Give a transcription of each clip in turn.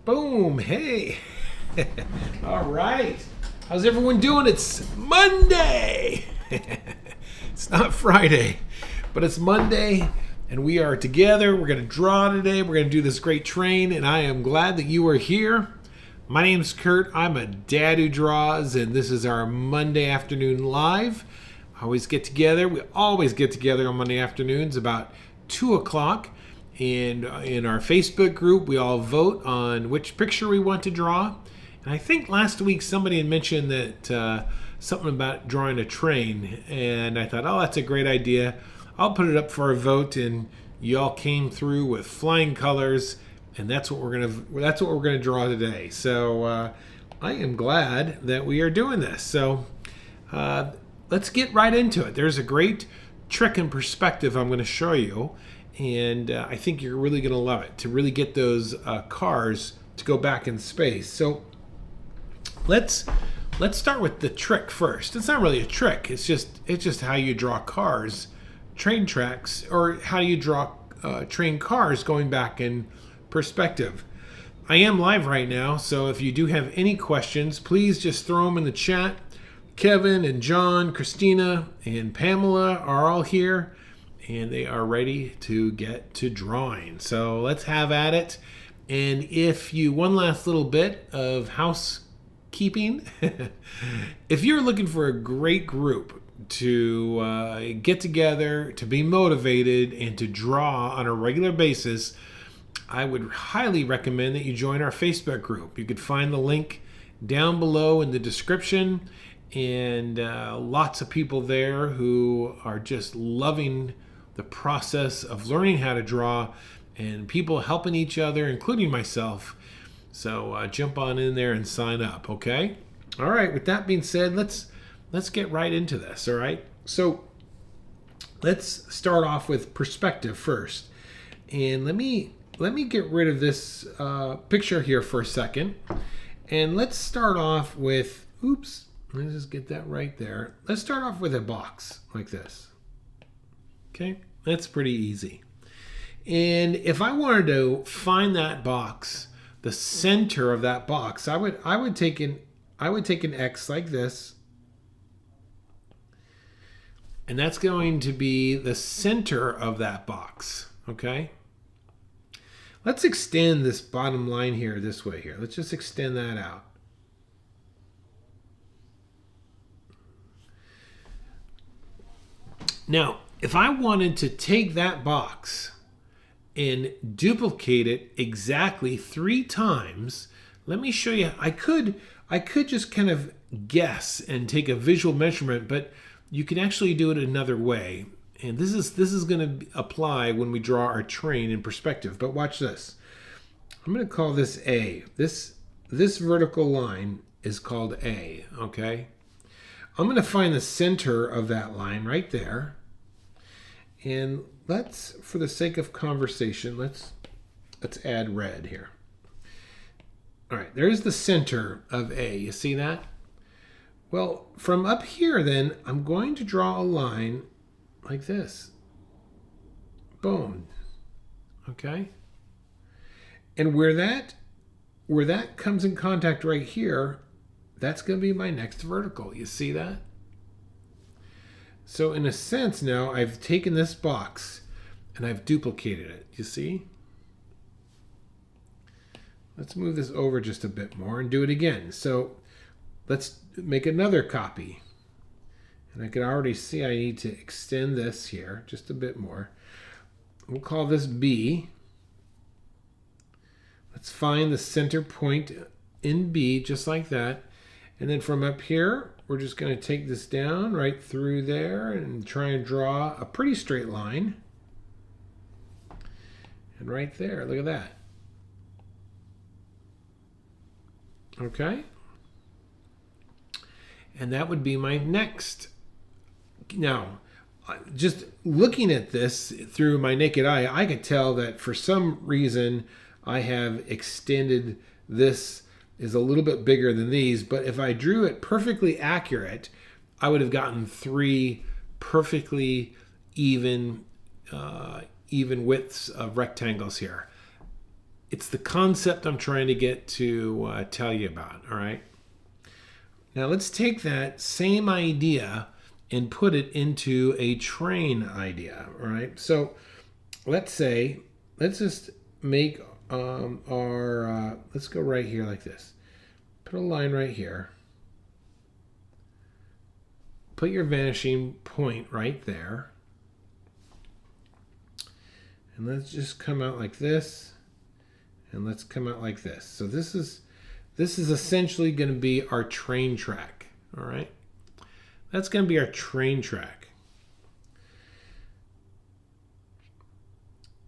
Boom. Hey. All right. How's everyone doing? It's Monday. It's not Friday, but it's Monday, and we are together. We're going to draw today. We're going to do this great train, and I am glad that you are here. My name's Kurt. I'm a dad who draws, and this is our Monday afternoon live. We always get together on Monday afternoons about 2 o'clock. And in our Facebook group, we all vote on which picture we want to draw. And I think last week somebody had mentioned that something about drawing a train. And I thought, oh, that's a great idea. I'll put it up for a vote. And you all came through with flying colors. And that's what we're gonna draw today. So I am glad that we are doing this. So let's get right into it. There's a great trick and perspective I'm going to show you. And I think you're really going to love it to really get those cars to go back in space. So let's start with the trick first. It's not really a trick. It's just how you draw cars, train tracks, or how you draw train cars going back in perspective. I am live right now, so if you do have any questions, please just throw them in the chat. Kevin and John, Christina, and Pamela are all here, and they are ready to get to drawing. So let's have at it. And one last little bit of housekeeping. If you're looking for a great group to get together, to be motivated, and to draw on a regular basis, I would highly recommend that you join our Facebook group. You could find the link down below in the description. And lots of people there who are just loving the process of learning how to draw, and people helping each other, including myself. So jump on in there and sign up, okay? All right, with that being said, let's get right into this, all right? So let's start off with perspective first. And let me get rid of this picture here for a second. And let's start off with, oops. Let's just get that right there. Let's start off with a box like this. Okay, that's pretty easy. And if I wanted to find that box, the center of that box, I would take an X like this, and that's going to be the center of that box. Okay. Let's extend this bottom line here this way here. Let's just extend that out. Now, if I wanted to take that box and duplicate it exactly 3 times, let me show you. I could just kind of guess and take a visual measurement, but you can actually do it another way. And this is going to apply when we draw our train in perspective. But watch this. I'm going to call this A. This vertical line is called A, okay? I'm going to find the center of that line right there. And let's, for the sake of conversation, let's add red here. All right, there's the center of A. You see that? Well, from up here then, I'm going to draw a line like this. Boom. Okay? And where that comes in contact right here, that's going to be my next vertical. You see that? So in a sense now, I've taken this box and I've duplicated it. You see? Let's move this over just a bit more and do it again. So let's make another copy. And I can already see I need to extend this here just a bit more. We'll call this B. Let's find the center point in B just like that. And then from up here, we're just going to take this down right through there and try and draw a pretty straight line. And right there, look at that. Okay. And that would be my next. Now, just looking at this through my naked eye, I could tell that for some reason I have extended this is a little bit bigger than these, but if I drew it perfectly accurate, I would have gotten 3 perfectly even widths of rectangles here. it's the concept I'm trying to get to tell you about, all right? Now let's take that same idea and put it into a train idea, all right? So let's just make let's go right here like this. Put a line right here. Put your vanishing point right there. And let's just come out like this. And let's come out like this. So this is essentially going to be our train track, all right? That's going to be our train track.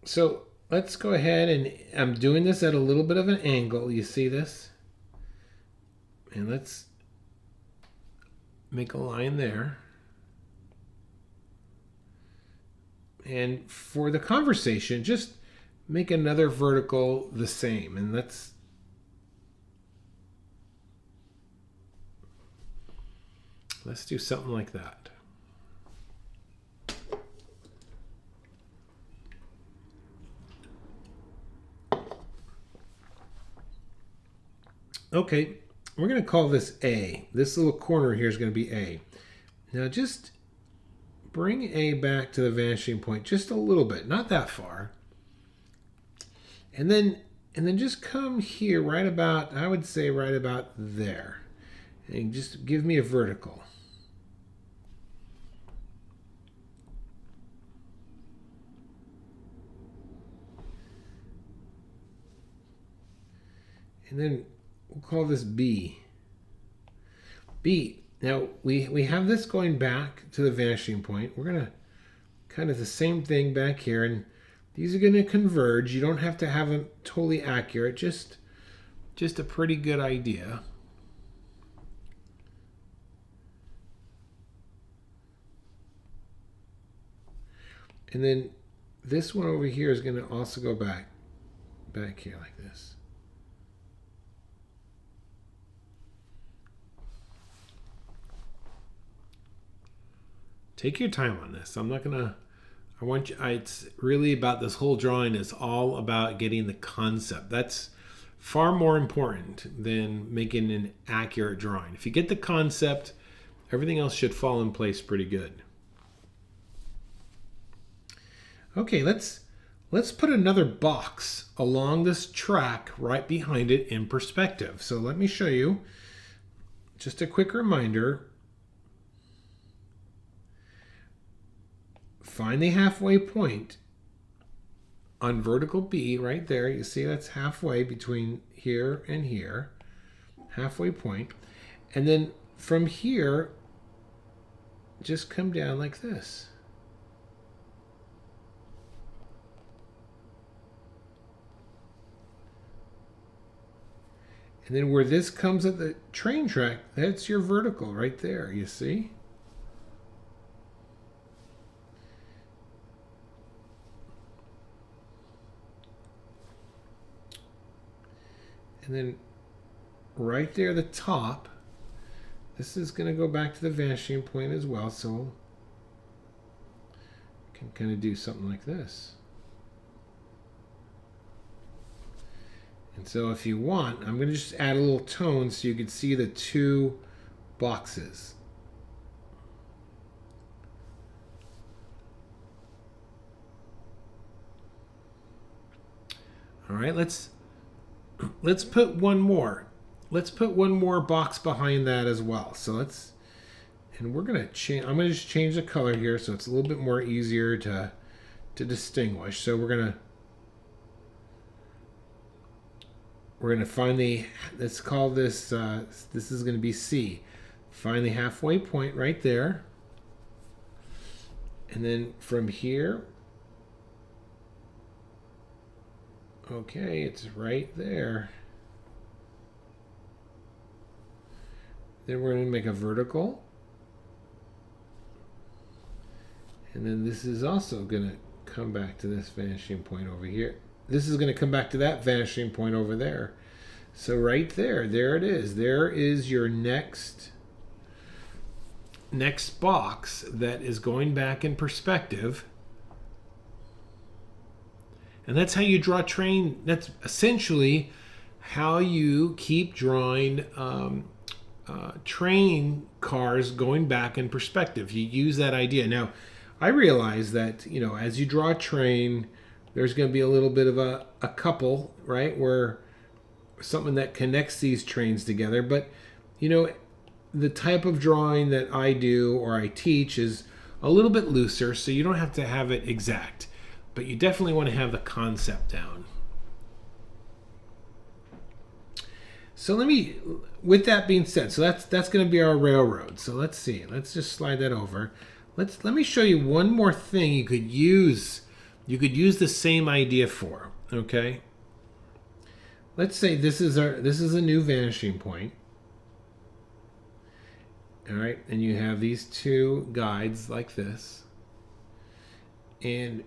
So let's go ahead, and I'm doing this at a little bit of an angle. You see this? And let's make a line there. And for the conversation, just make another vertical the same. And let's do something like that. Okay, we're going to call this A. This little corner here is going to be A. Now just bring A back to the vanishing point just a little bit, not that far. And then just come here right about, I would say right about there. And just give me a vertical. And then we'll call this B. B. Now we have this going back to the vanishing point. We're going to kind of the same thing back here, and these are going to converge. You don't have to have them totally accurate, just a pretty good idea. And then this one over here is going to also go back here like this. Take your time on this. I'm not gonna. It's really about this whole drawing is all about getting the concept. That's far more important than making an accurate drawing. If you get the concept, everything else should fall in place pretty good. Okay, let's put another box along this track right behind it in perspective. So let me show you. Just a quick reminder. Find the halfway point on vertical B right there. You see that's halfway between here and here. Halfway point. And then from here, just come down like this. And then where this comes at the train track, that's your vertical right there, you see? And then right there at the top, this is going to go back to the vanishing point as well, so you can kind of do something like this. And so if you want, I'm going to just add a little tone so you can see the two boxes. All right, let's put one more. Let's put one more box behind that as well. So and we're going to change, I'm going to just change the color here so it's a little bit more easier to distinguish. So we're going to find let's call this, this is going to be C. Find the halfway point right there. And then from here, okay, it's right there. Then we're going to make a vertical. And then this is also going to come back to this vanishing point over here. This is going to come back to that vanishing point over there. So right there it is. There is your next box that is going back in perspective. And that's how you draw train. That's essentially how you keep drawing train cars going back in perspective. You use that idea. Now, I realize that, as you draw a train, there's going to be a little bit of a couple, right? Where something that connects these trains together. But, the type of drawing that I do or I teach is a little bit looser, so you don't have to have it exact. But you definitely want to have the concept down. So with that being said, so that's going to be our railroad. So let's see. Let's just slide that over. Let me show you one more thing you could use. You could use the same idea for. Okay. Let's say this is a new vanishing point. All right, and you have these two guides like this, and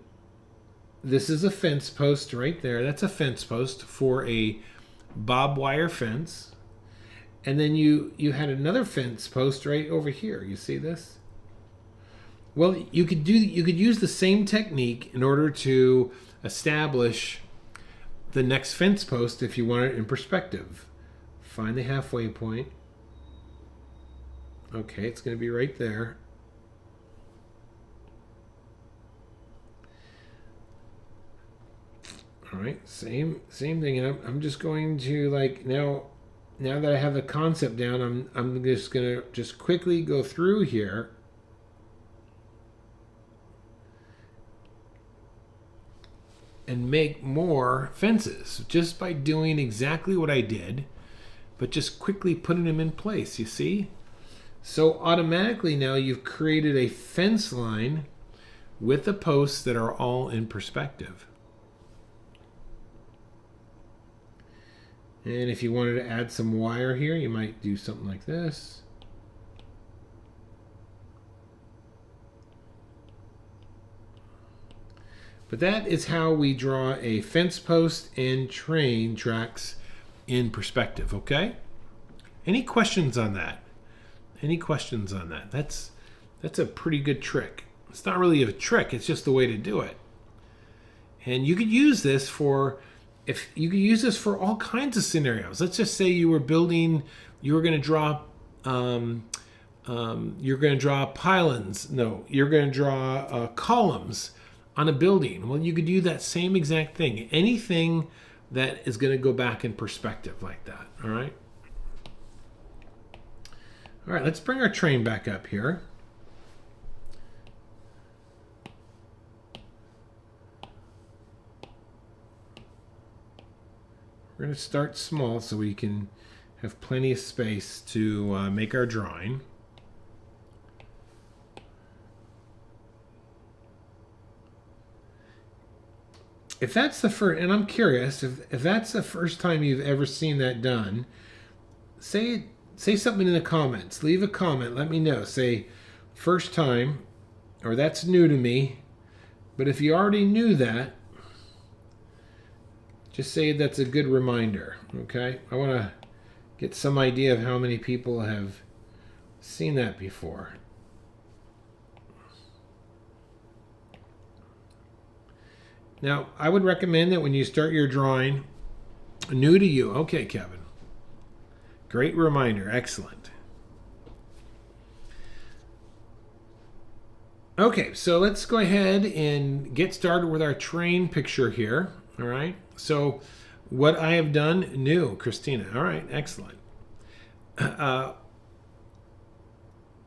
this is a fence post right there. That's a fence post for a barbed wire fence. And then you had another fence post right over here. You see this? Well, you could use the same technique in order to establish the next fence post if you want it in perspective. Find the halfway point. Okay, it's going to be right there. All right, same thing. And I'm just going to now that I have the concept down, I'm just going to quickly go through here. And make more fences just by doing exactly what I did, but just quickly putting them in place, you see? So automatically now you've created a fence line with the posts that are all in perspective. And if you wanted to add some wire here, you might do something like this. But that is how we draw a fence post and train tracks in perspective, okay? Any questions on that? Any questions on that? That's a pretty good trick. It's not really a trick, it's just the way to do it. And you could use this for all kinds of scenarios. Let's just say you were going to draw pylons. No, you're going to draw columns on a building. Well, you could do that same exact thing. Anything that is going to go back in perspective like that. All right. All right, let's bring our train back up here. We're going to start small so we can have plenty of space to make our drawing. If that's the first, and I'm curious, if that's the first time you've ever seen that done, say something in the comments. Leave a comment. Let me know. Say, first time, or that's new to me. But if you already knew that, just say that's a good reminder. Okay? I want to get some idea of how many people have seen that before. Now, I would recommend that when you start your drawing, new to you. Okay, Kevin. Great reminder. Excellent. Okay, so let's go ahead and get started with our train picture here. All right. So what I have done, new, Christina. All right, excellent.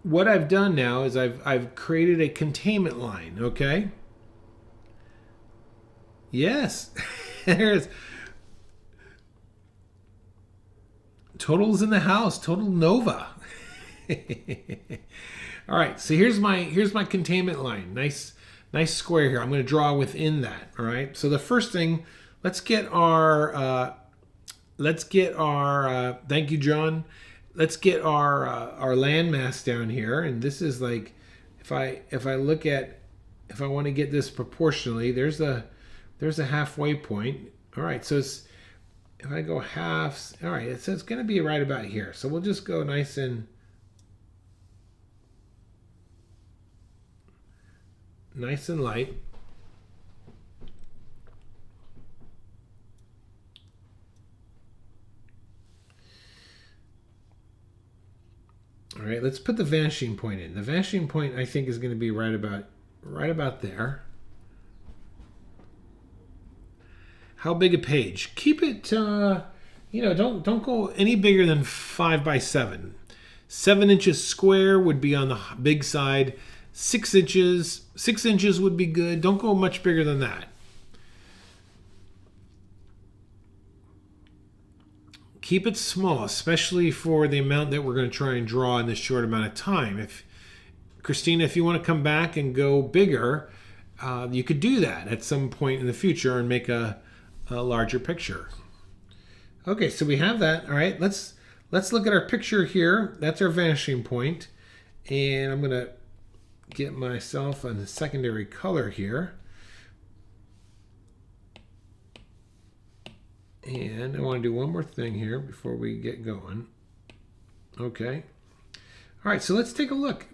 What I've done now is I've created a containment line. Okay. Yes, there's Total's in the house. Total Nova. All right, so here's my containment line. Nice square here. I'm going to draw within that. All right. So the first thing, let's get our thank you, John. Let's get our landmass down here, and this is like if I want to get this proportionally, there's a halfway point. All right, so if I go halves, all right, so it's going to be right about here. So we'll just go nice and light. right, let's put the vanishing point in. The vanishing point, I think, is going to be right about there. How big a page? Keep it, don't go any bigger than 5 by 7. 7 inches square would be on the big side. 6 inches would be good. Don't go much bigger than that. Keep it small, especially for the amount that we're going to try and draw in this short amount of time. If Christina, if you want to come back and go bigger, you could do that at some point in the future and make a larger picture. Okay, so we have that. All right, let's look at our picture here. That's our vanishing point, and I'm going to get myself a secondary color here. And I want to do one more thing here before we get going. Okay. All right, so let's take a look.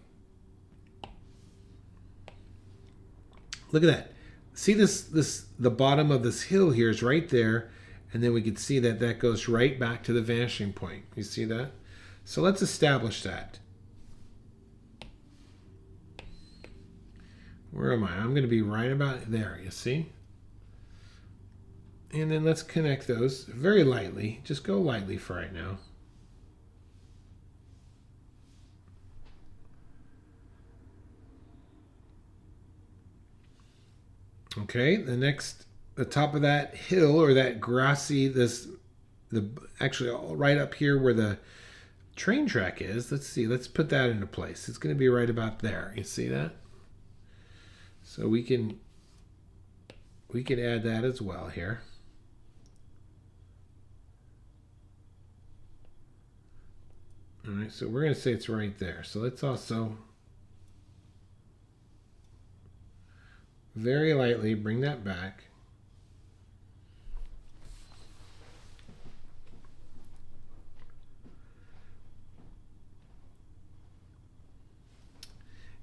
Look at that. See the bottom of this hill here is right there, and then we can see that goes right back to the vanishing point. You see that? So let's establish that. Where am I? I'm going to be right about there, you see? And then let's connect those very lightly. Just go lightly for right now. Okay, the top of that hill or that grassy, actually right up here where the train track is. Let's see, let's put that into place. It's going to be right about there. You see that? So we can add that as well here. All right, so we're going to say it's right there. So let's also very lightly bring that back.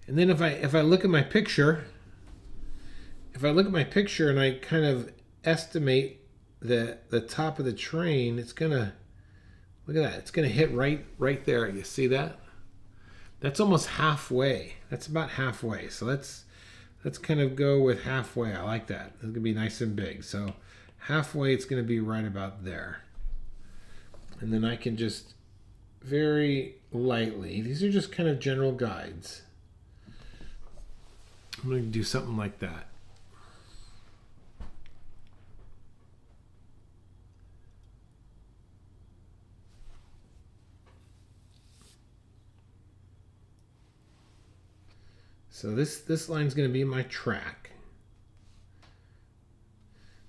And then if I look at my picture, and I kind of estimate the top of the train, it's gonna, look at that, it's gonna hit right there. You see that? That's almost halfway. That's about halfway. So let's kind of go with halfway. I like that. It's gonna be nice and big. So halfway, it's gonna be right about there. And then I can just very lightly, these are just kind of general guides. I'm going to do something like that. So this line's going to be my track.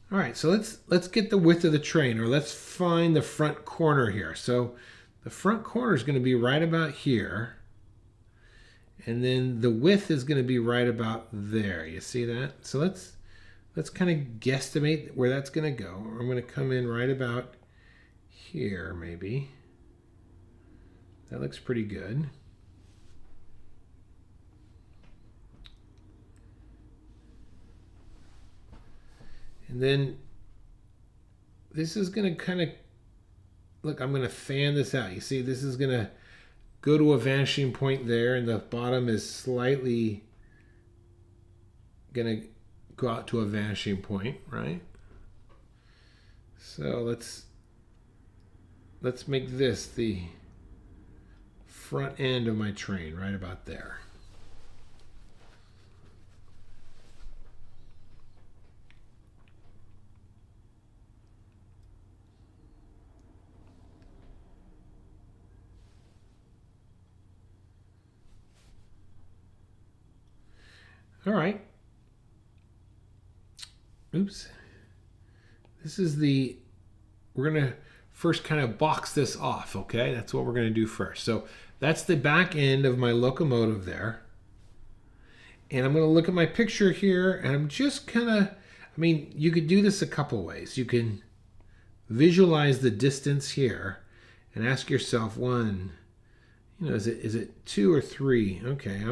All right, so let's get the width of the train, or let's find the front corner here. So the front corner is going to be right about here. And then the width is going to be right about there. You see that? So let's kind of guesstimate where that's going to go. I'm going to come in right about here, maybe. That looks pretty good. And then this is going to kind of, look, I'm going to fan this out. You see, this is going to go to a vanishing point there, and the bottom is slightly going to go out to a vanishing point, right? So let's make this the front end of my train, right about there. All right. Oops. This is we're going to first kind of box this off, okay? That's what we're going to do first. So that's the back end of my locomotive there. And I'm going to look at my picture here, and I'm just kind of, I mean, you could do this a couple ways. You can visualize the distance here and ask yourself, is it 2 or 3? Okay,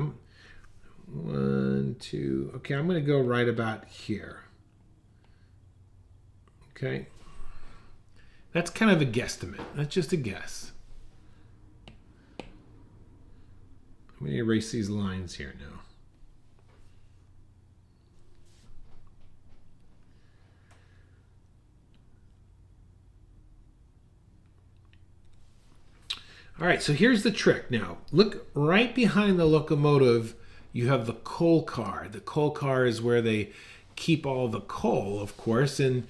1, 2. Okay, I'm going to go right about here. Okay. That's kind of a guesstimate. That's just a guess. Let me erase these lines here now. All right, so here's the trick. Now, look right behind the locomotive, you have the coal car. The coal car is where they keep all the coal, of course, and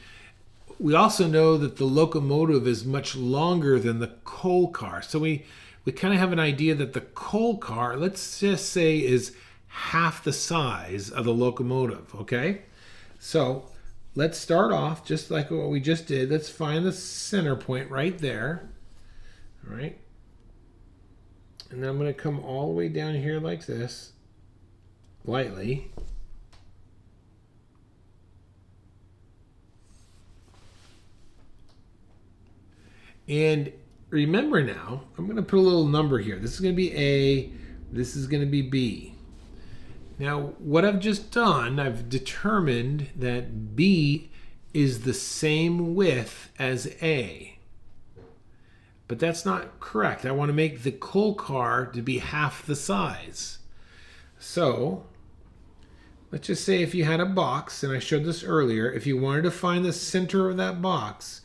we also know that the locomotive is much longer than the coal car. So we kind of have an idea that the coal car, let's just say, is half the size of the locomotive, okay? So let's start off just like what we just did. Let's find the center point right there, all right? And then I'm going to come all the way down here like this, lightly. And remember now, I'm going to put a little number here. This is going to be A, this is going to be B. Now, what I've just done, I've determined that B is the same width as A. But that's not correct. I want to make the coal car to be half the size. So, let's just say if you had a box, and I showed this earlier, if you wanted to find the center of that box,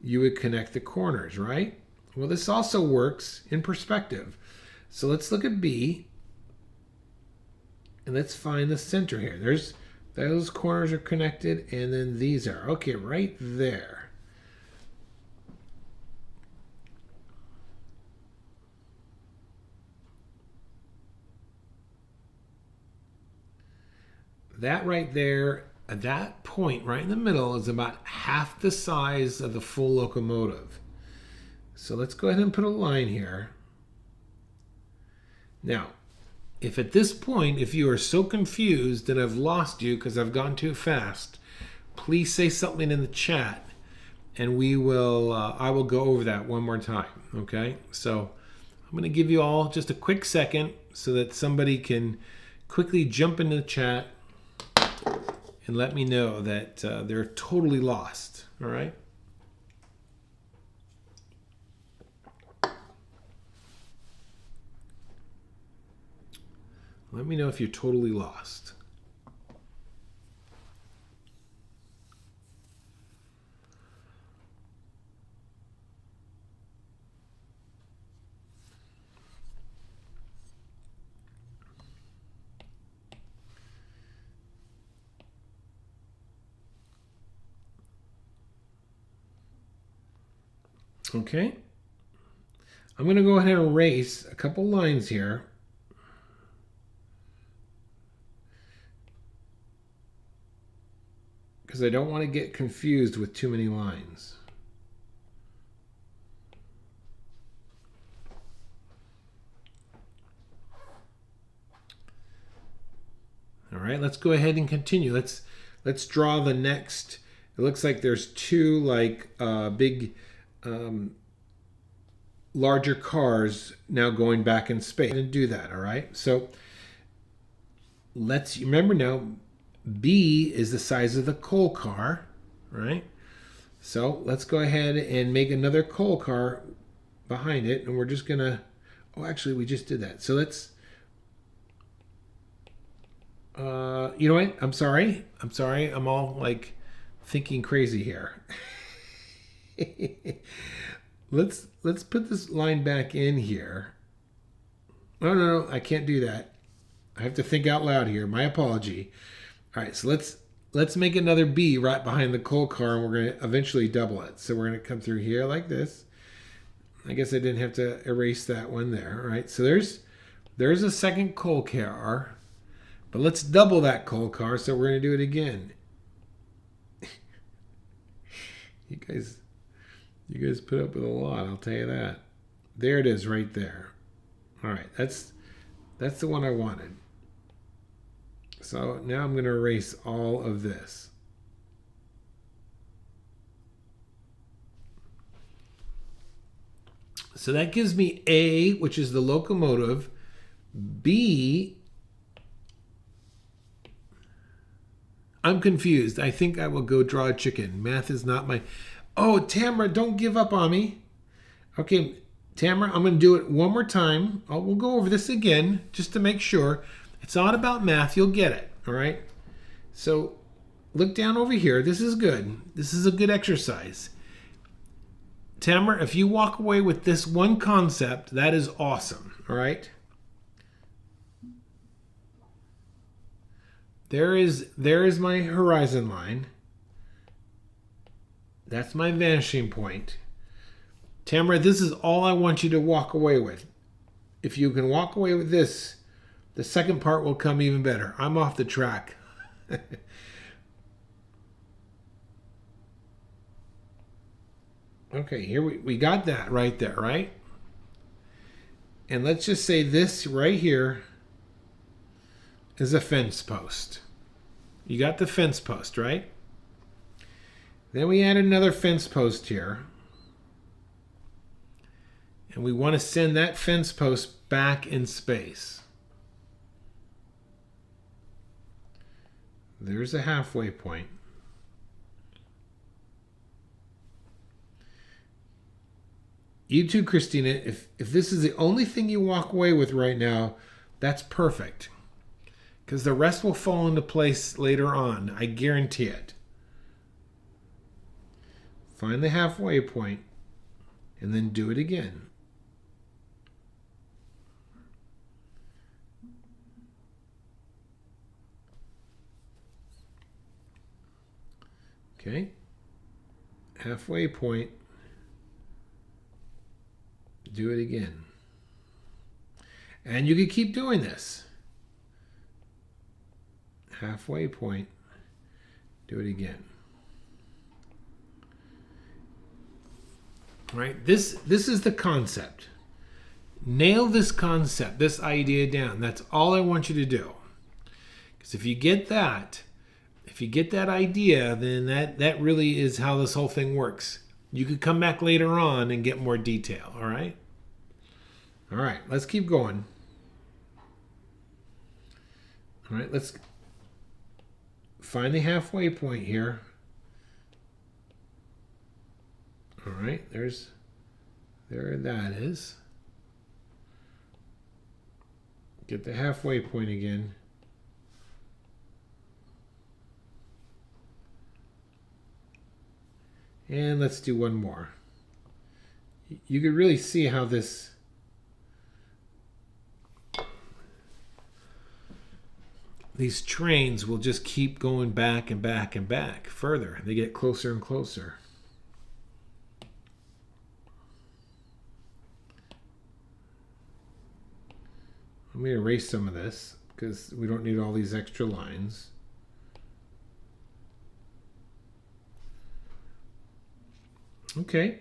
you would connect the corners, right? Well, this also works in perspective. So let's look at B, and let's find the center here. Those corners are connected, and then these are. Okay, right there. That right there, at that point right in the middle, is about half the size of the full locomotive. So let's go ahead and put a line here. Now, if at this point, if you are so confused and I've lost you because I've gone too fast, please say something in the chat and I will go over that one more time, okay? So I'm going to give you all just a quick second so that somebody can quickly jump into the chat and let me know that they're totally lost, all right? Let me know if you're totally lost. Okay. I'm going to go ahead and erase a couple lines here. Because I don't want to get confused with too many lines. All right, let's go ahead and continue. Let's draw the next. It looks like there's two big larger cars now going back in space. And do that, all right? So let's remember now, B is the size of the coal car, right? So let's go ahead and make another coal car behind it, and we're just gonna, oh, actually we just did that. So let's, you know what? I'm sorry. I'm all like thinking crazy here. Let's put this line back in here. Oh, no, I can't do that. I have to think out loud here. My apology. All right, so let's make another B right behind the coal car, and we're going to eventually double it. So we're going to come through here like this. I guess I didn't have to erase that one there. All right, so there's a second coal car, but let's double that coal car, so we're going to do it again. You guys put up with a lot, I'll tell you that. There it is right there. All right, that's the one I wanted. So now I'm going to erase all of this. So that gives me A, which is the locomotive. B, I'm confused. I think I will go draw a chicken. Math is not my... Oh, Tamara, don't give up on me. Okay, Tamara, I'm going to do it one more time. We'll go over this again just to make sure. It's not about math. You'll get it. All right. So look down over here. This is good. This is a good exercise. Tamara, if you walk away with this one concept, that is awesome. All right. There is my horizon line. That's my vanishing point. Tamara, this is all I want you to walk away with. If you can walk away with this, the second part will come even better. I'm off the track. Okay, here we got that right there, right? And let's just say this right here is a fence post. You got the fence post, right? Then we add another fence post here. And we want to send that fence post back in space. There's a halfway point. You too, Christina, if this is the only thing you walk away with right now, that's perfect. Because the rest will fall into place later on. I guarantee it. Find the halfway point and then do it again. Okay. Halfway point. Do it again. And you can keep doing this. Halfway point. Do it again. Right? This is the concept. Nail this concept, this idea down. That's all I want you to do. Because if you get that idea, then that really is how this whole thing works. You could come back later on and get more detail, all right? All right, let's keep going. All right, let's find the halfway point here. All right, there that is. Get the halfway point again. And let's do one more. You can really see how these trains will just keep going back and back and back further. They get closer and closer. Let me erase some of this because we don't need all these extra lines. Okay.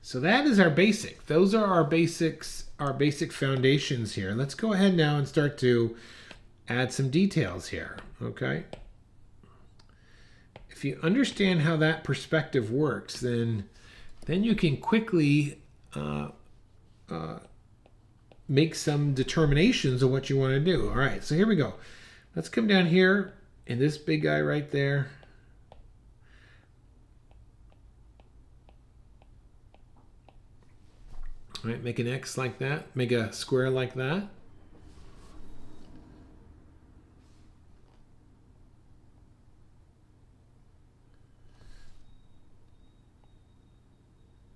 So that is our basic. Those are our basics, our basic foundations here. Let's go ahead now and start to add some details here. Okay. If you understand how that perspective works, then you can quickly make some determinations of what you want to do. All right, so here we go. Let's come down here and this big guy right there. All right, make an X like that. Make a square like that.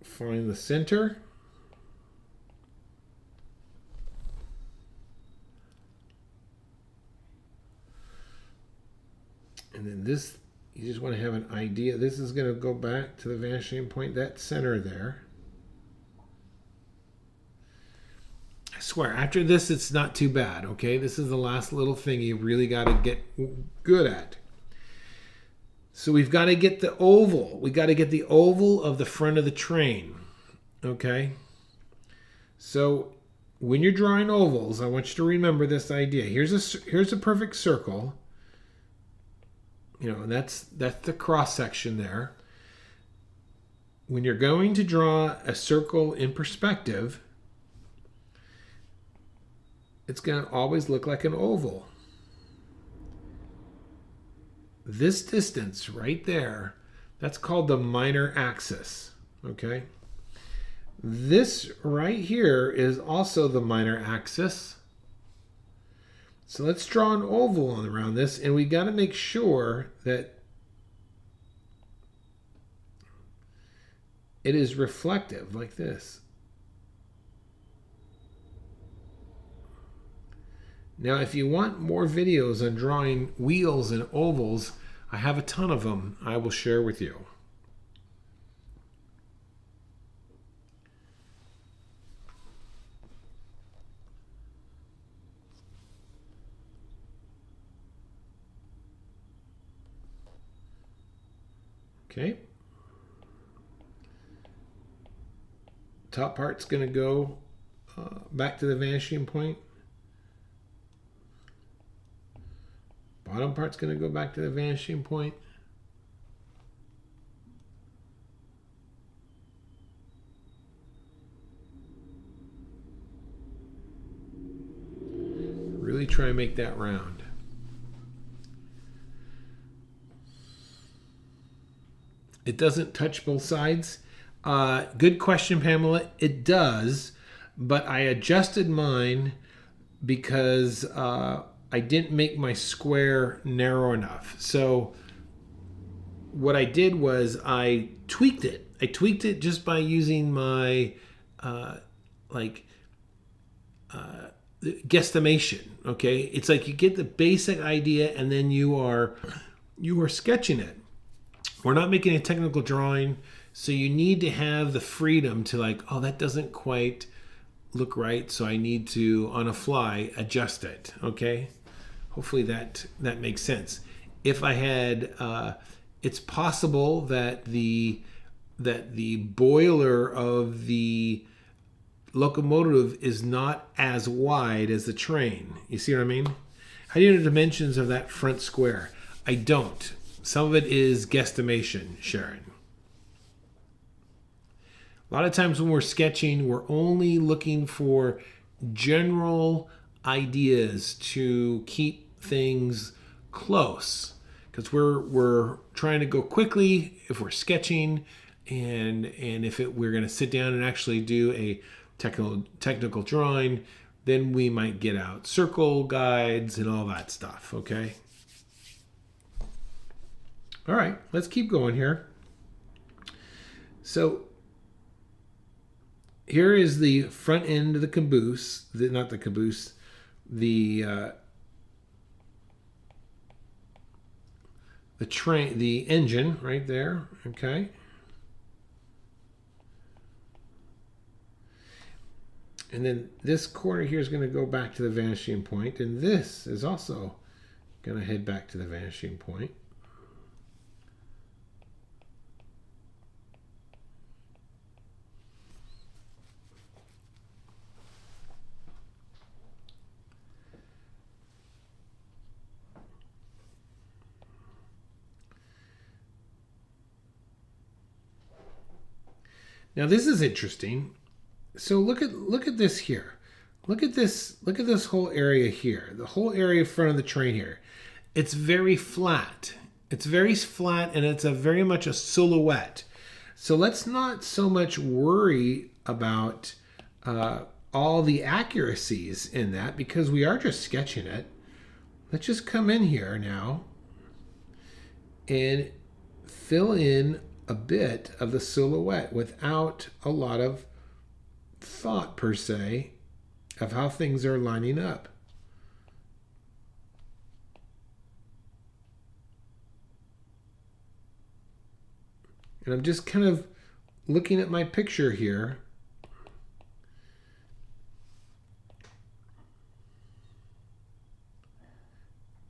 Find the center. And then this, you just want to have an idea. This is going to go back to the vanishing point, that center there. I swear, after this, it's not too bad, okay? This is the last little thing you really got to get good at. So we've got to get the oval. We got to get the oval of the front of the train, okay? So when you're drawing ovals, I want you to remember this idea. Here's a perfect circle. You know, and that's the cross section there. When you're going to draw a circle in perspective, it's going to always look like an oval. This distance right there, that's called the minor axis, okay? This right here is also the minor axis. So let's draw an oval around this, and we got to make sure that it is reflective like this. Now, if you want more videos on drawing wheels and ovals, I have a ton of them I will share with you. Okay. Top part's going to go back to the vanishing point. Bottom part's going to go back to the vanishing point. Really try and make that round. It doesn't touch both sides. Good question, Pamela. It does, but I adjusted mine because I didn't make my square narrow enough. So what I did was I tweaked it. I tweaked it just by using my guesstimation. Okay, it's like you get the basic idea and then you are sketching it. We're not making a technical drawing, so you need to have the freedom to like, oh, that doesn't quite look right, so I need to, on a fly, adjust it. Okay, hopefully that makes sense. If I had, it's possible that the boiler of the locomotive is not as wide as the train. You see what I mean? How do you know the dimensions of that front square? I don't. Some of it is guesstimation, Sharon. A lot of times when we're sketching, we're only looking for general ideas to keep things close, because we're trying to go quickly if we're sketching, and if we're going to sit down and actually do a technical drawing, then we might get out circle guides and all that stuff. Okay. All right, let's keep going here. So here is the front end of the caboose, not the caboose, the train, the engine right there. Okay. And then this corner here is going to go back to the vanishing point, and this is also going to head back to the vanishing point. Now this is interesting. So look at this here. Look at this whole area here. The whole area in front of the train here. It's very flat. It's very flat, and it's very much a silhouette. So let's not so much worry about all the accuracies in that, because we are just sketching it. Let's just come in here now and fill in a bit of the silhouette without a lot of thought per se of how things are lining up. And I'm just kind of looking at my picture here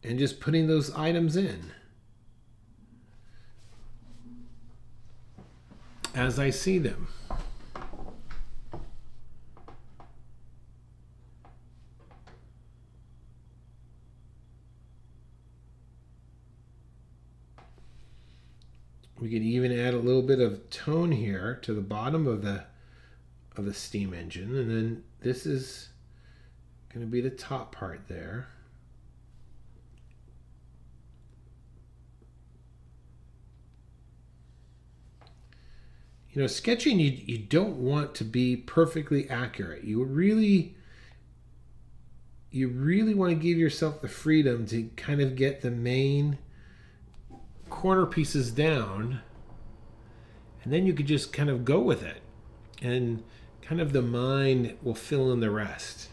and just putting those items in as I see them. We could even add a little bit of tone here to the bottom of the steam engine, and then this is going to be the top part there. you know, sketching, you don't want to be perfectly accurate. You really want to give yourself the freedom to kind of get the main corner pieces down, and then you could just kind of go with it, and kind of the mind will fill in the rest.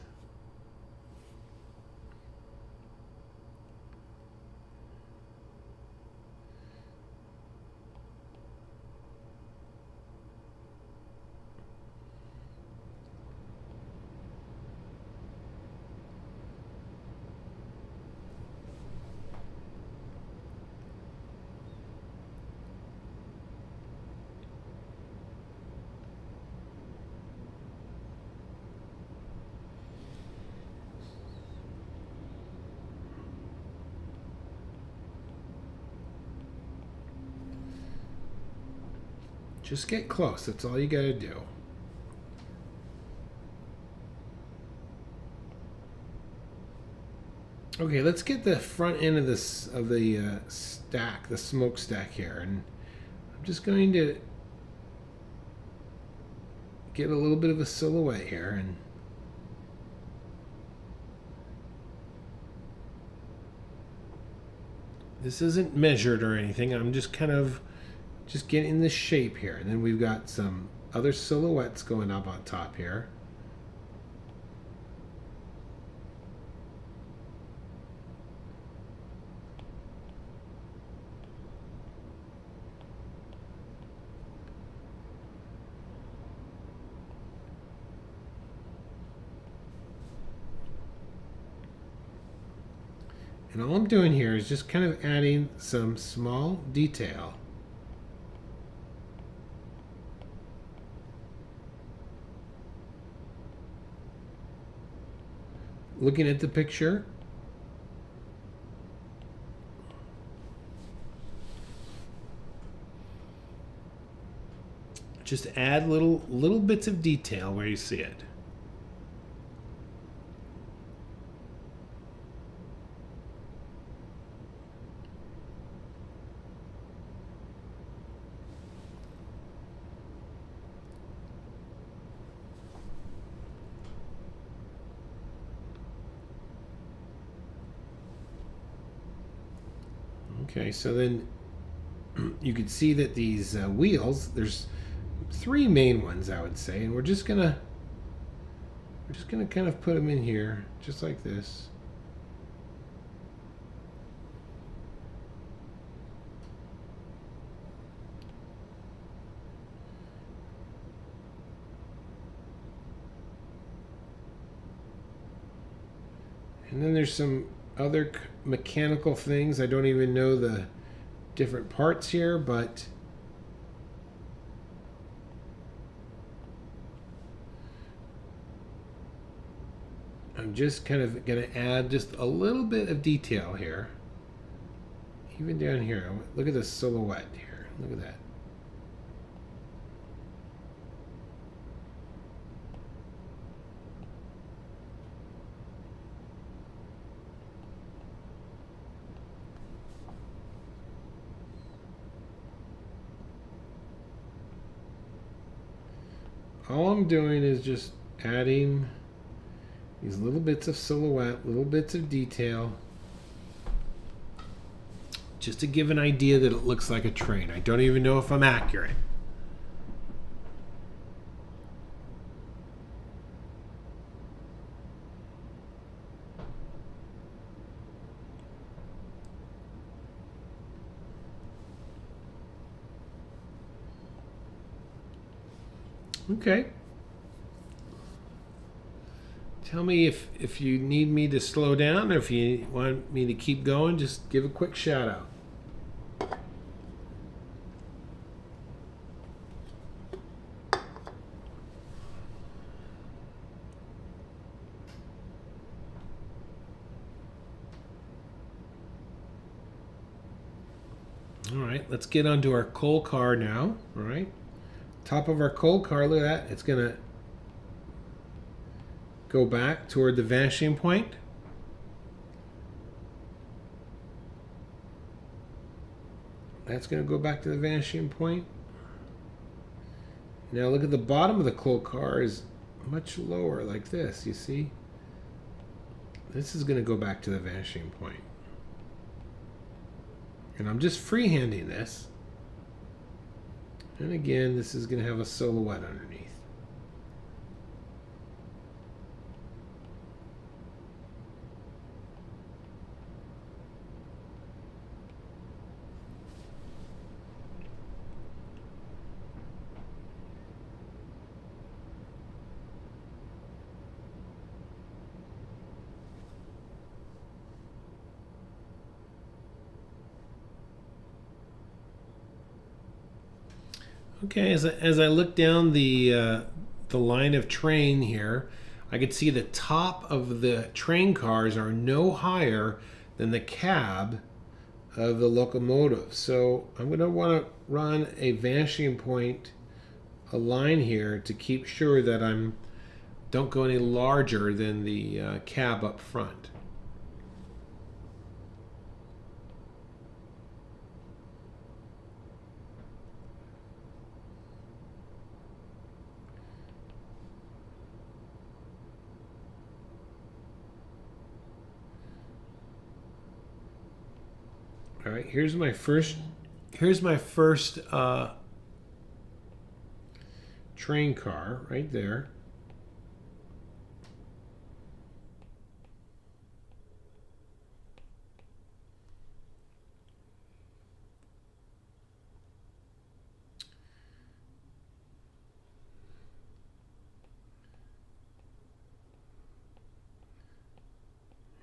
Just get close. That's all you got to do. Okay, let's get the front end of this stack, the smokestack here, and I'm just going to get a little bit of a silhouette here, and this isn't measured or anything. I'm just kind of just getting the shape here, and then we've got some other silhouettes going up on top here. And all I'm doing here is just kind of adding some small detail. Looking at the picture, just add little bits of detail where you see it. Okay, so then you can see that these wheels, there's three main ones, I would say, and we're just gonna kind of put them in here, just like this. And then there's some other mechanical things. I don't even know the different parts here, but I'm just kind of going to add just a little bit of detail here. Even down here, look at the silhouette here. Look at that. All I'm doing is just adding these little bits of silhouette, little bits of detail, just to give an idea that it looks like a train. I don't even know if I'm accurate. Okay. Tell me if you need me to slow down, or if you want me to keep going, just give a quick shout out. All right, let's get onto our coal car now. All right. Top of our coal car, look at that. It's going to go back toward the vanishing point. That's going to go back to the vanishing point. Now look at the bottom of the coal car is much lower, like this, you see? This is going to go back to the vanishing point. And I'm just freehanding this. And again, this is going to have a silhouette underneath. Okay, as I look down the line of train here, I can see the top of the train cars are no higher than the cab of the locomotive. So I'm going to want to run a vanishing point, a line here to keep sure that don't go any larger than the cab up front. All right, here's my first train car right there.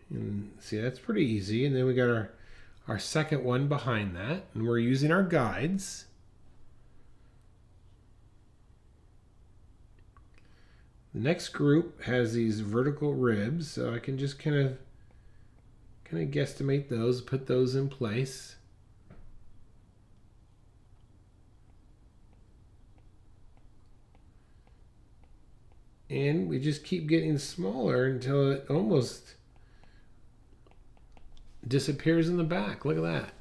And see, that's pretty easy. And then we got our second one behind that, and we're using our guides. The next group has these vertical ribs, so I can just kind of guesstimate those, put those in place. And we just keep getting smaller until it almost disappears in the back. Look at that.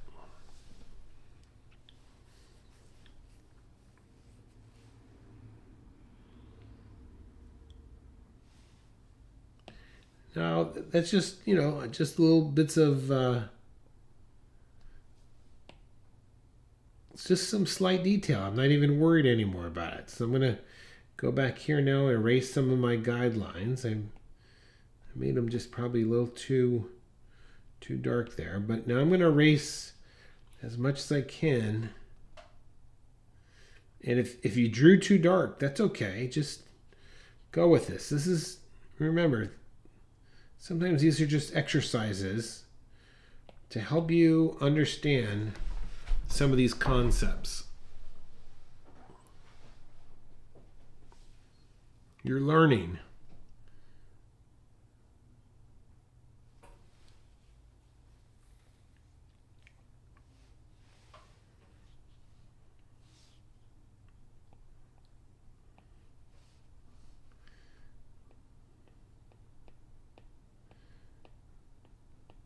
Now that's just, just little bits of it's just some slight detail. I'm not even worried anymore about it. So I'm going to go back here now and erase some of my guidelines. I made them just probably a little too dark there, but now I'm going to erase as much as I can. And if you drew too dark, that's okay. Just go with this. Remember, sometimes these are just exercises to help you understand some of these concepts. You're learning.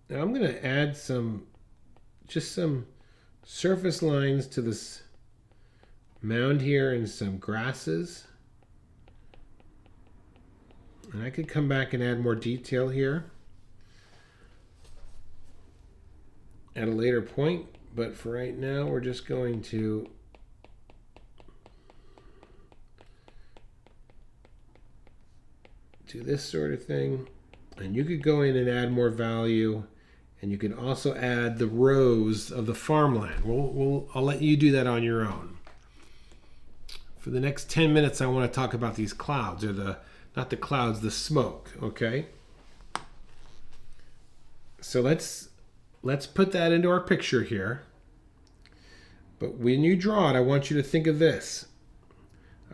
Now I'm going to add some surface lines to this mound here and some grasses. And I could come back and add more detail here at a later point, but for right now we're just going to do this sort of thing. And you could go in and add more value, and you can also add the rows of the farmland. I'll let you do that on your own. For the next 10 minutes, I want to talk about these clouds, or not the clouds, the smoke, okay? So let's put that into our picture here. But when you draw it, I want you to think of this.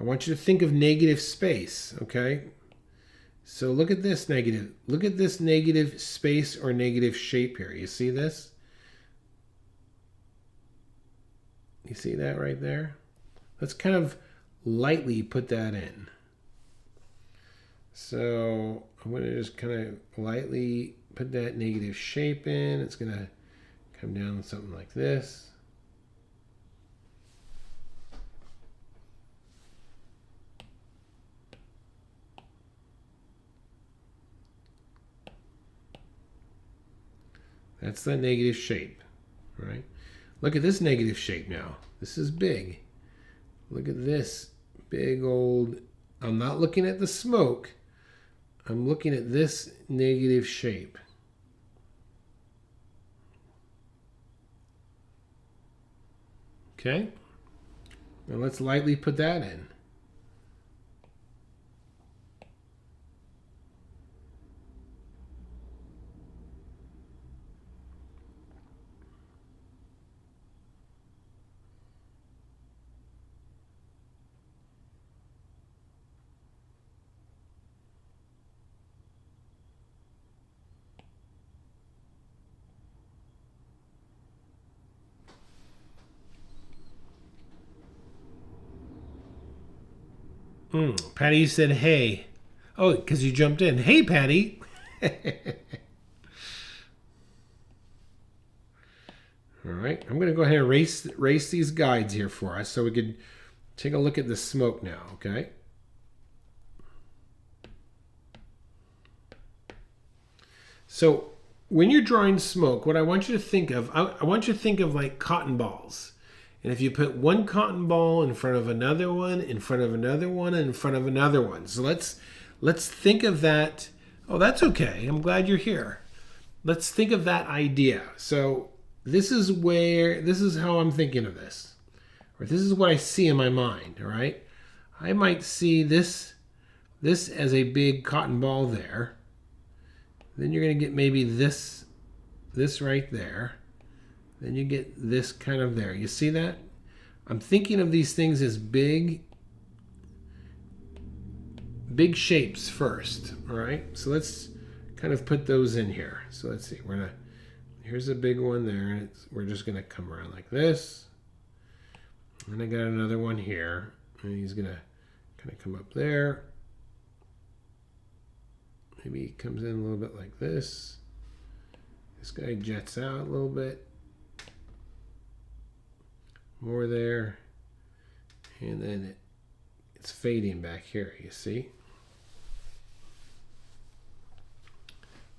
I want you to think of negative space, okay? So look at this negative. Look at this negative space or negative shape here. You see this? You see that right there? Let's kind of lightly put that in. So I'm going to just kind of lightly put that negative shape in. It's going to come down something like this. That's the negative shape, right? Look at this negative shape now. This is big. Look at this big old, I'm not looking at the smoke. I'm looking at this negative shape. Okay? Now let's lightly put that in. Patty said, hey. Oh, because you jumped in. Hey, Patty. All right. I'm going to go ahead and erase these guides here for us so we can take a look at the smoke now, okay? So when you're drawing smoke, what I want you to think of, I want you to think of like cotton balls. And if you put one cotton ball in front of another one, in front of another one, and in front of another one. So let's think of that. Oh, that's okay. I'm glad you're here. Let's think of that idea. So this is how I'm thinking of this. Or this is what I see in my mind, all right? I might see this as a big cotton ball there. Then you're going to get maybe this right there. Then you get this kind of there. You see that? I'm thinking of these things as big shapes first. All right. So let's kind of put those in here. So let's see. Here's a big one there. We're just gonna come around like this. And I got another one here. And he's gonna kind of come up there. Maybe he comes in a little bit like this. This guy jets out a little bit. More there, and then it's fading back here, you see?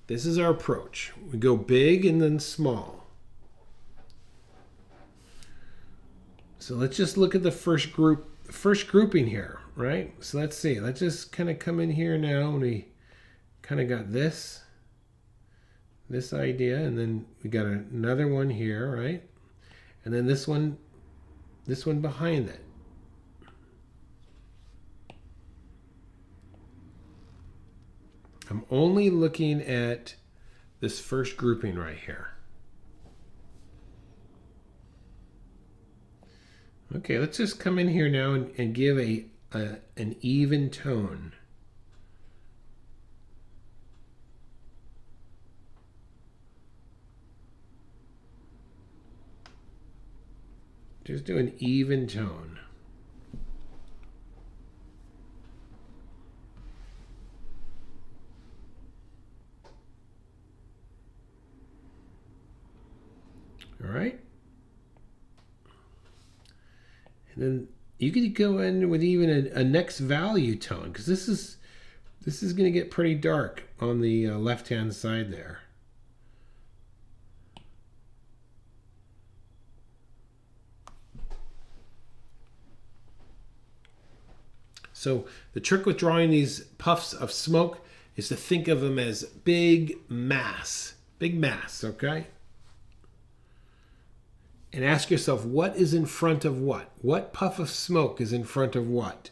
This is our approach. We go big and then small. So let's just look at the first grouping here, right? So let's see. Let's just kind of come in here now, and we kind of got this idea, and then we got another one here, right? And then this one behind it. I'm only looking at this first grouping right here. Okay, let's just come in here now and give an even tone. Just do an even tone. All right. And then you could go in with even a next value tone, because this is going to get pretty dark on the left-hand side there. So the trick with drawing these puffs of smoke is to think of them as big mass, okay? And ask yourself, what is in front of what? What puff of smoke is in front of what?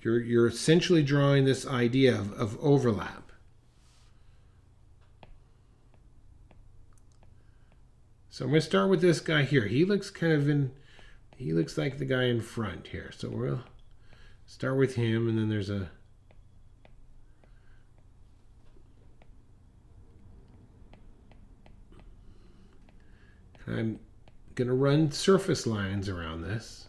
You're essentially drawing this idea of overlap. So I'm going to start with this guy here. He looks like the guy in front here. So we'll start with him, and then there's I'm going to run surface lines around this.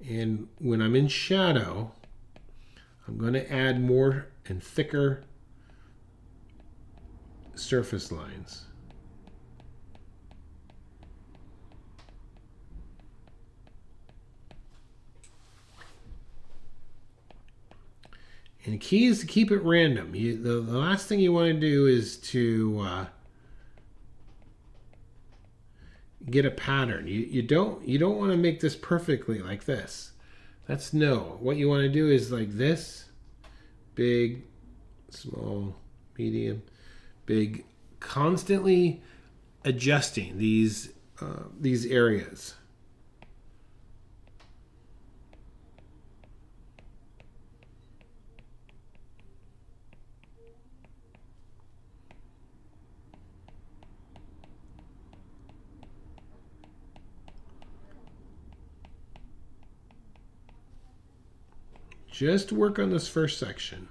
And when I'm in shadow, I'm going to add more and thicker surface lines. And the key is to keep it random. The last thing you want to do is to get a pattern. You don't want to make this perfectly like this. That's no. What you want to do is like this. Big, small, medium, big. Constantly adjusting these areas. Just work on this first section.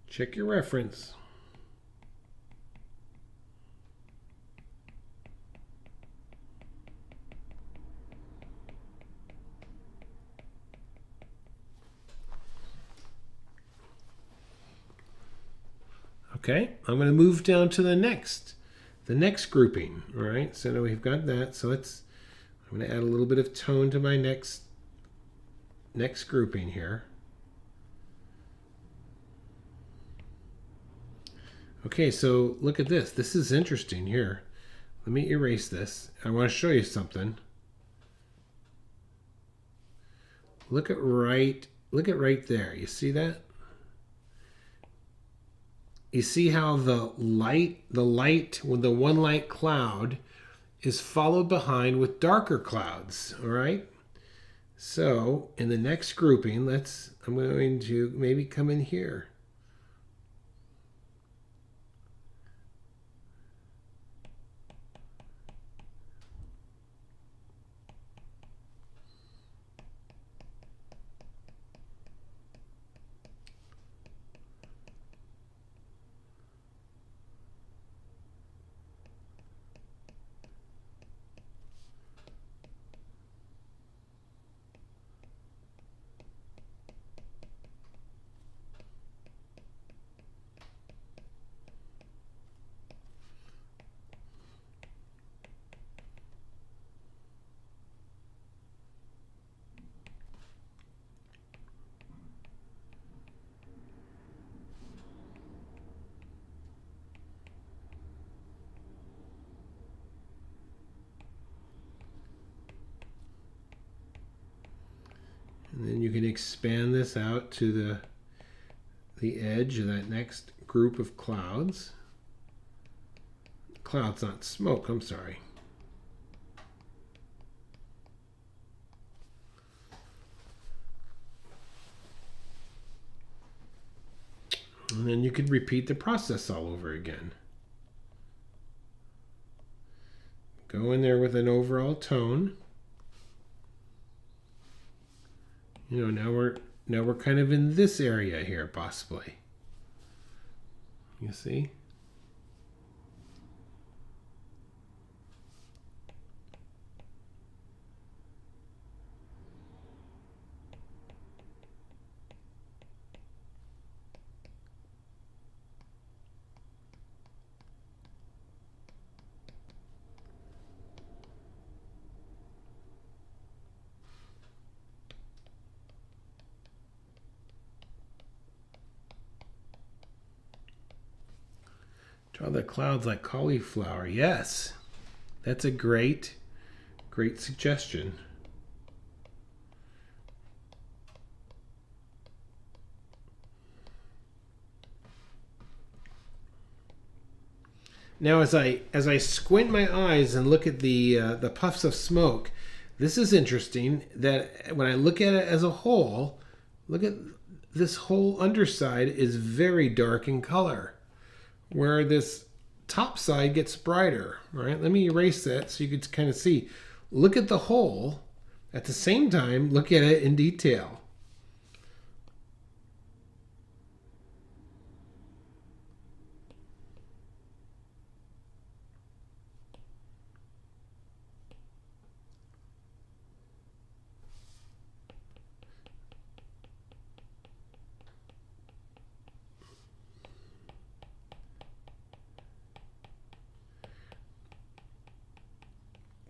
Check your reference. Okay, I'm going to move down to the next grouping. All right, so now we've got that. So I'm going to add a little bit of tone to my next grouping here. Okay, so look at this. This is interesting here. Let me erase this. I want to show you something. Look at right there. You see that? You see how the one light cloud is followed behind with darker clouds, all right? So in the next grouping, I'm going to maybe come in here. And then you can expand this out to the edge of that next group of clouds. Clouds, not smoke, I'm sorry. And then you could repeat the process all over again. Go in there with an overall tone. You know, now we're kind of in this area here, possibly. You see? Draw the clouds like cauliflower. Yes, that's a great suggestion. Now, as I squint my eyes and look at the puffs of smoke, this is interesting. That when I look at it as a whole, look at this whole underside is very dark in color, where this top side gets brighter. All right, let me erase that so you can kind of see. Look at the hole. At the same time, look at it in detail.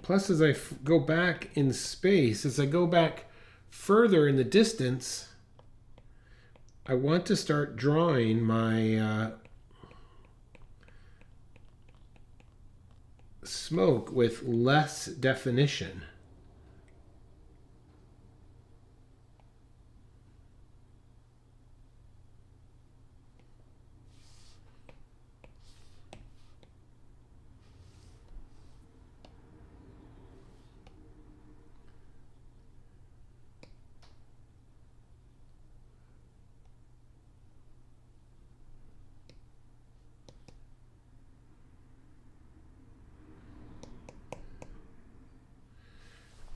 Plus, as I go back in space, as I go back further in the distance, I want to start drawing my smoke with less definition.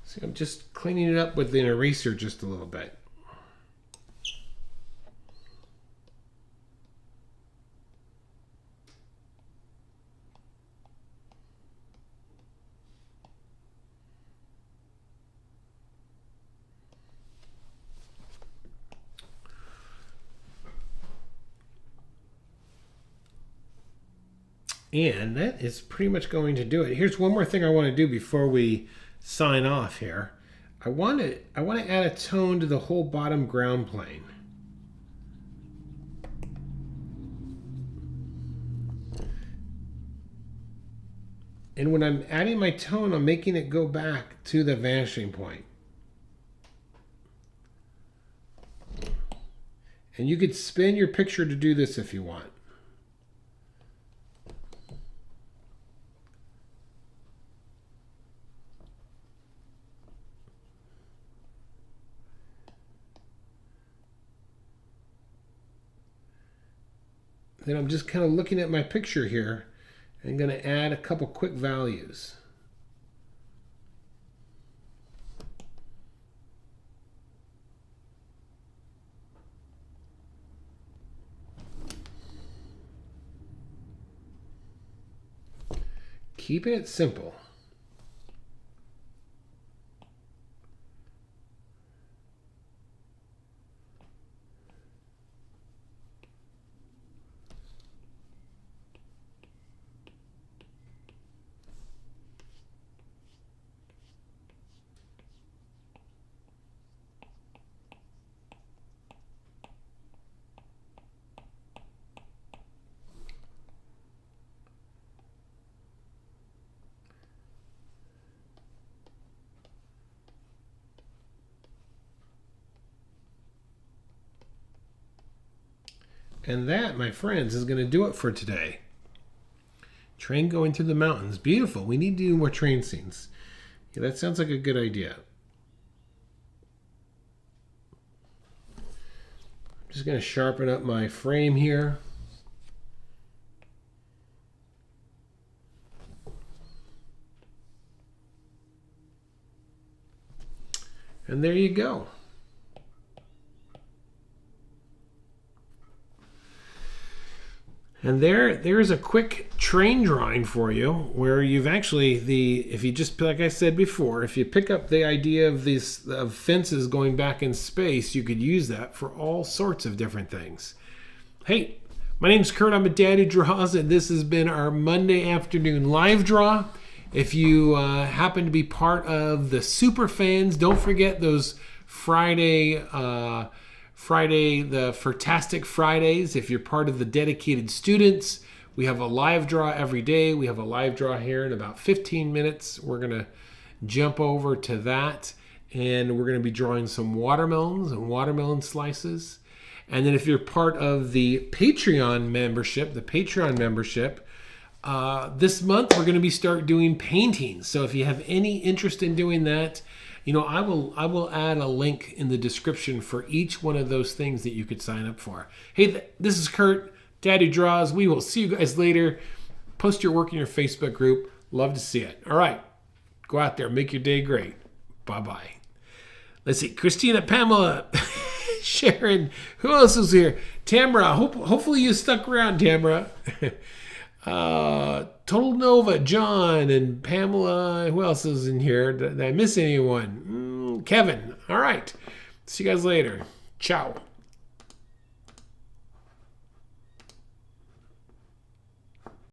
See, I'm just cleaning it up with an eraser just a little bit. And that is pretty much going to do it. Here's one more thing I want to do before we sign off here. I want to add a tone to the whole bottom ground plane. And when I'm adding my tone, I'm making it go back to the vanishing point. And you could spin your picture to do this if you want. Then I'm just kind of looking at my picture here and I'm going to add a couple quick values. Keeping it simple. And that, my friends, is going to do it for today. Train going through the mountains. Beautiful. We need to do more train scenes. Yeah, that sounds like a good idea. I'm just going to sharpen up my frame here. And there you go. And there's a quick train drawing for you where you've actually, if you just, like I said before, if you pick up the idea of these fences going back in space, you could use that for all sorts of different things. Hey, my name's Kurt. I'm a dad who draws, and this has been our Monday afternoon live draw. If you happen to be part of the super fans, don't forget those Friday, the Fantastic Fridays. If you're part of the dedicated students, we have a live draw every day. We have a live draw here in about 15 minutes. We're going to jump over to that, and we're going to be drawing some watermelons and watermelon slices. And then if you're part of the Patreon membership, this month we're going to start doing paintings. So if you have any interest in doing that, I will add a link in the description for each one of those things that you could sign up for. Hey, this is Kurt, Daddy Draws. We will see you guys later. Post your work in your Facebook group. Love to see it. All right. Go out there. Make your day great. Bye-bye. Let's see. Christina, Pamela, Sharon. Who else is here? Tamara. Hopefully you stuck around, Tamara. Total Nova, John, and Pamela. Who else is in here? Did I miss anyone? Kevin. All right. See you guys later. Ciao.